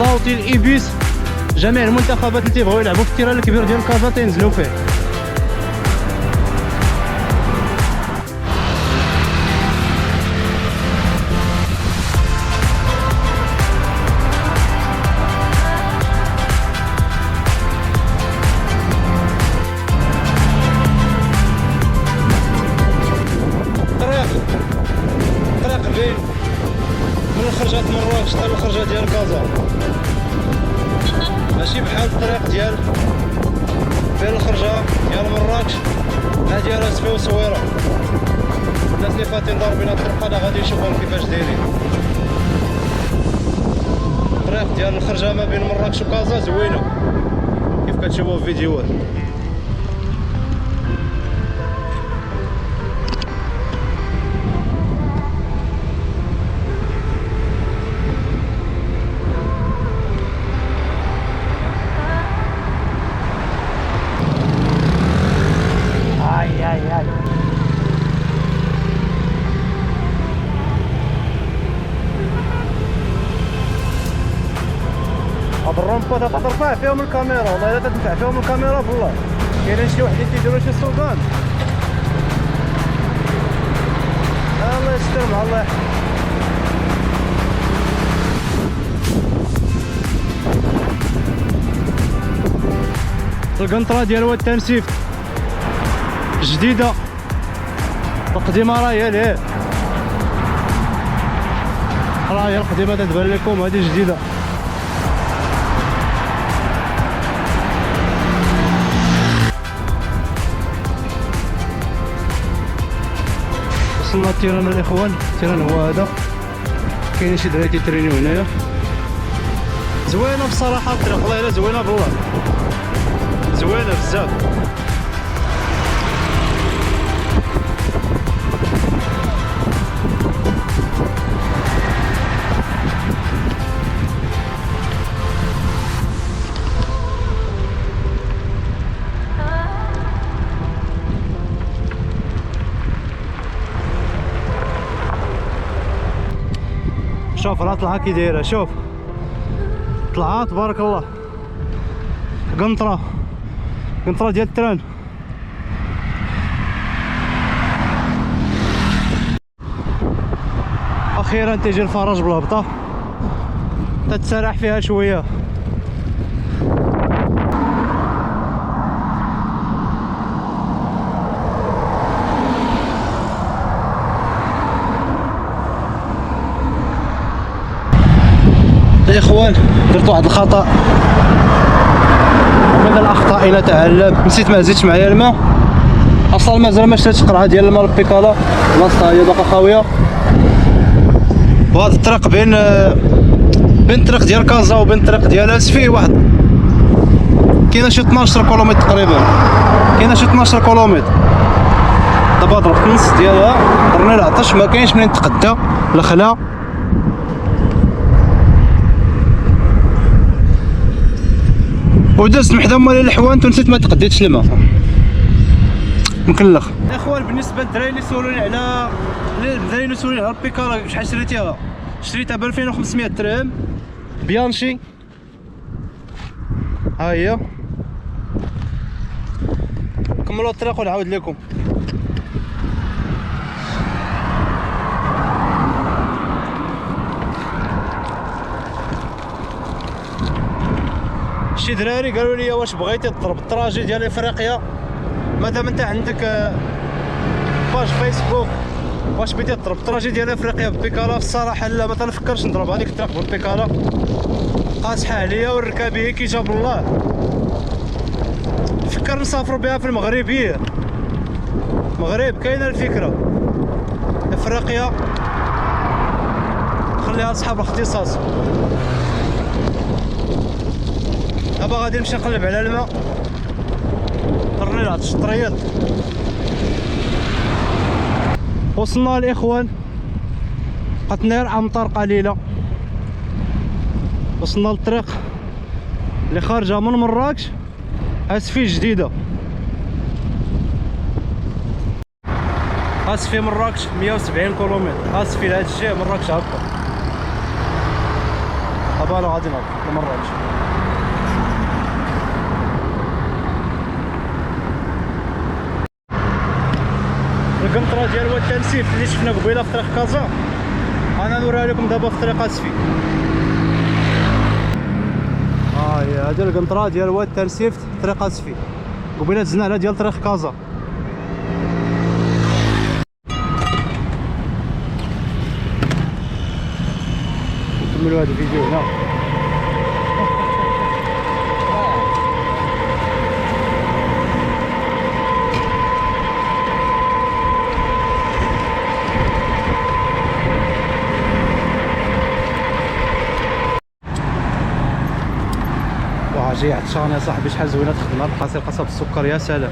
ضاوطين ايبيس، جميع المنتخبات اللي تيبغيو يلعبوا في التيران الكبير ديال كازا تينزلوا فيه. طريق بين من الخرجات مراكش حتى الخرجه ديال كازا، ماشي بحال الطريق ديال بين الخرجه ديال مراكش مع ديال اسفي وصويره. الناس اللي فاتين ضاربين هاد الطرق هذا غادي يشوفوا كيفاش دايرين. الطريق ديال الخرجه ما بين مراكش وكازا زوينه كيف كتشوفوا في فيديوهات. هاد الرمبة تترفع فيهم الكاميرا، والله الا تنفع فيهم الكاميرا بالله. كاينين شي وحدين تيديروا شي سلوغان، الله يستر مع الله. القنطرة ديال واد تنسيف جديدة، القديمة راه هي لهيه، راه هي القديمة تتبان لكم، هادي جديدة. وصلنا التيران الاخوان، التيران هو هذا. كاينين شي دراري تيترينيو هنايا، زوينه بصراحه الطريق، والله الا زوينه بالله، زوينه بزاف. شوف راه طلعه كي دايره، شوف طلعه تبارك الله. قنطره ديال التران. اخيرا تيجي الفرج بالهبطه، تتسرح فيها شويه. الاخوان درت واحد الخطا، ومن الاخطاء الى تعلم، نسيت ما زدتش معايا الماء. اصلا مازال ما شريتش قرعه ديال الماء للبيكالا، بلاصتها هي باقا خاويه. وهذا الطريق بين الطريق ديال كازا وبين الطريق ديال اسفي واحد، كاينه شي 12 كيلومتر تقريبا، كاينه شي 12 كيلومتر. دابا ضربت النص ديالها، ضرني العطش، ما كاينش منين نتقدا الخلا. ودزت من حدا مالي الحوانت ونسيت ما تقديتش الماء، مكلخ. الاخوان بالنسبه للدراري اللي سولوني على البيكالا شحال شريتيها، شريتها ب 2500 درهم بيانشي، ها هي. كملوا الطريق ونعاود لكم. شي دراري قالوا لي واش بغيتي تضرب الطراجي ديال افريقيا، مادام انت عندك باج فيسبوك، واش بغيتي تضرب الطراجي ديال افريقيا ببيكالا؟ الصراحه لا، ما تنفكرش نضرب هذيك الطريق بالبيكالا، قاصحه عليا ونركب هي كي جاب الله. نفكر نسافروا بها في المغرب كاينه الفكره. افريقيا خليها لصحاب الاختصاص. دابا غادي نمشي نقلب على الماء نرني لهاد الشطريات. وصلنا الاخوان، بقاتنا غير امطار قليله. وصلنا للطريق اللي خارجه من مراكش اسفي جديده. اسفي مراكش 170 كيلومتر، اسفي لهاد الجهه مراكش هكا. دابا انا غادي نهبط لمراكش. القنطره ديال واد تنسيف اللي شفنا قبيله في طريق كازا انا نوريها لكم دابا في طريق اسفي. هي هادي القنطره ديال واد تنسيف في طريق اسفي، قبيله دزنا على ديال طريق كازا. نكملوا هذا الفيديو هنا. جاي عطشان يا صاحبي، شحال زوينه الخدمه، القصير قصب السكر يا سلام.